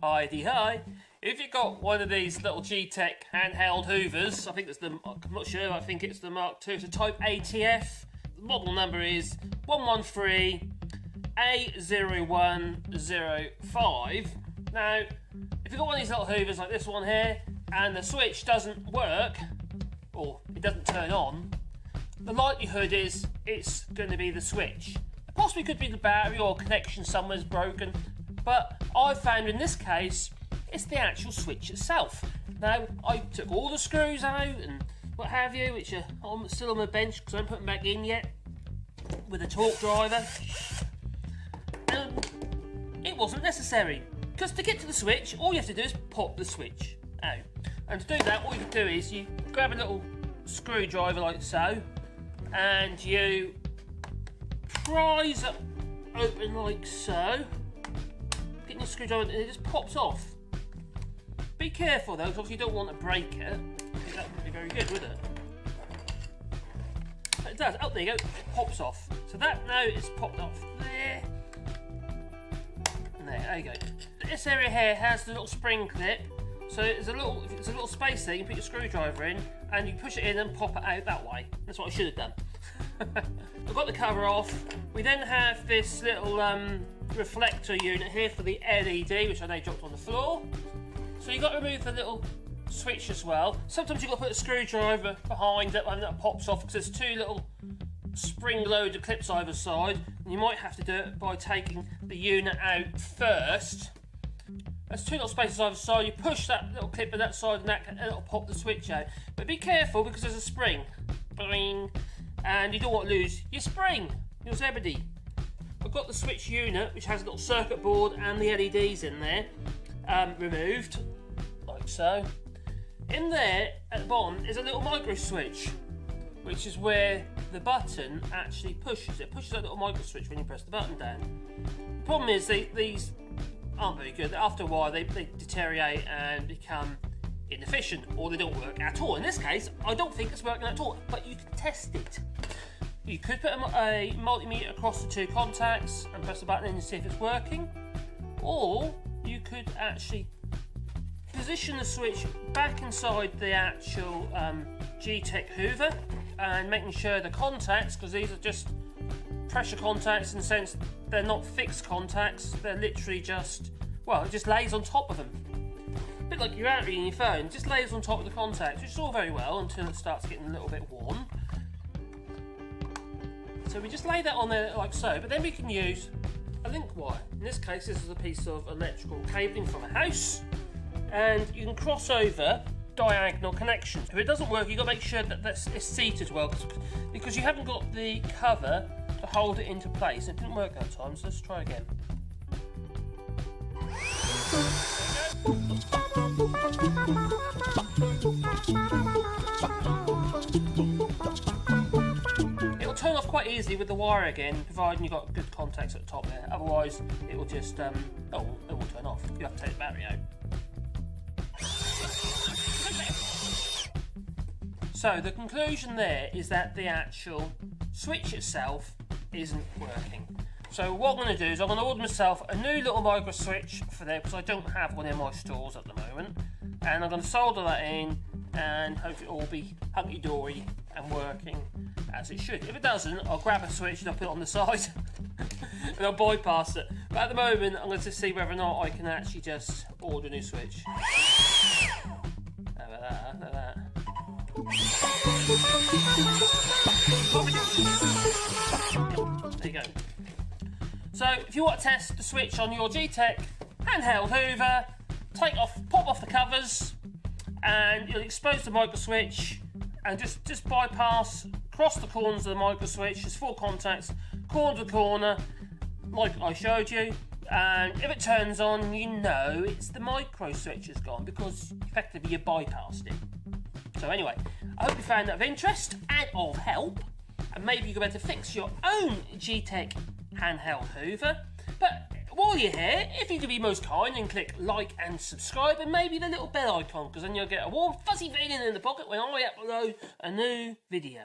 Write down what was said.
Hi. If you've got one of these little Gtech handheld hoovers, I think it's I'm not sure, I think it's the Mark II, it's a Type ATF. The model number is 113A0105. Now, if you've got one of these little hoovers like this one here, and the switch doesn't work, or it doesn't turn on, the likelihood is it's going to be the switch. It possibly could be the battery or connection somewhere's broken, but I've found in this case, it's the actual switch itself. Now, I took all the screws out and what have you, which are still on the bench because I haven't put them back in yet, with a torque driver. And it wasn't necessary, because to get to the switch, all you have to do is pop the switch out. And to do that, all you can do is you grab a little screwdriver like so, and you prise it open like so, getting your screwdriver, and it just pops off. Be careful though, because obviously you don't want to break it, because that wouldn't be very good, would it? But it does. Oh, there you go. It pops off. So that now is popped off there. And there you go. This area here has the little spring clip. So there's a little space there. You can put your screwdriver in, and you push it in and pop it out that way. That's what I should have done. I've got the cover off. We then have this little reflector unit here for the LED, which I know dropped on the floor. So you've got to remove the little switch as well. Sometimes you've got to put a screwdriver behind it and that pops off because there's two little spring-loaded clips either side. And you might have to do it by taking the unit out first. There's two little spaces either side. You push that little clip on that side and it'll pop the switch out. But be careful because there's a spring. Bling. And you don't want to lose your spring, your zebedee. I've got the switch unit, which has a little circuit board and the LEDs in there, removed, like so. In there, at the bottom, is a little micro switch, which is where the button actually pushes. It pushes that little micro switch when you press the button down. The problem is these aren't very good. After a while, they deteriorate and become inefficient, or they don't work at all. In this case, I don't think it's working at all, but you can test it. You could put a multimeter across the two contacts and press the button in and see if it's working, or you could actually position the switch back inside the actual Gtech Hoover and making sure the contacts, because these are just pressure contacts in the sense they're not fixed contacts, they're literally just, well, it just lays on top of them. A bit like your battery in your phone, it just lays on top of the contacts, which is all very well until it starts getting a little bit warm. So we just lay that on there like so, but then we can use a link wire. In this case, this is a piece of electrical cabling from a house, and you can cross over diagonal connections. If it doesn't work, you've got to make sure that it's seated well, because you haven't got the cover to hold it into place. It didn't work that time, so let's try again. It'll turn off quite easily with the wire again, providing you've got good contacts at the top there. Otherwise, it will just, it will turn off. You have to take the battery out. So the conclusion there is that the actual switch itself isn't working. So what I'm going to do is I'm going to order myself a new little micro switch for there, because I don't have one in my stores at the moment, and I'm going to solder that in and hopefully it will be hunky-dory and working as it should. If it doesn't, I'll grab a switch and I'll put it on the side and I'll bypass it. But at the moment I'm going to see whether or not I can actually just order a new switch. How about that? How about that? There you go. So if you want to test the switch on your Gtech handheld Hoover, pop off the covers, and you'll expose the micro switch, and just bypass, cross the corners of the micro switch. There's four contacts, corner to corner, like I showed you. And if it turns on, you know it's the micro switch has gone, because effectively you bypassed it. So anyway, I hope you found that of interest and of help, and maybe you can better fix your own Gtech handheld Hoover. But while you're here, if you could be most kind and click like and subscribe, and maybe the little bell icon, because then you'll get a warm fuzzy feeling in the pocket when I upload a new video.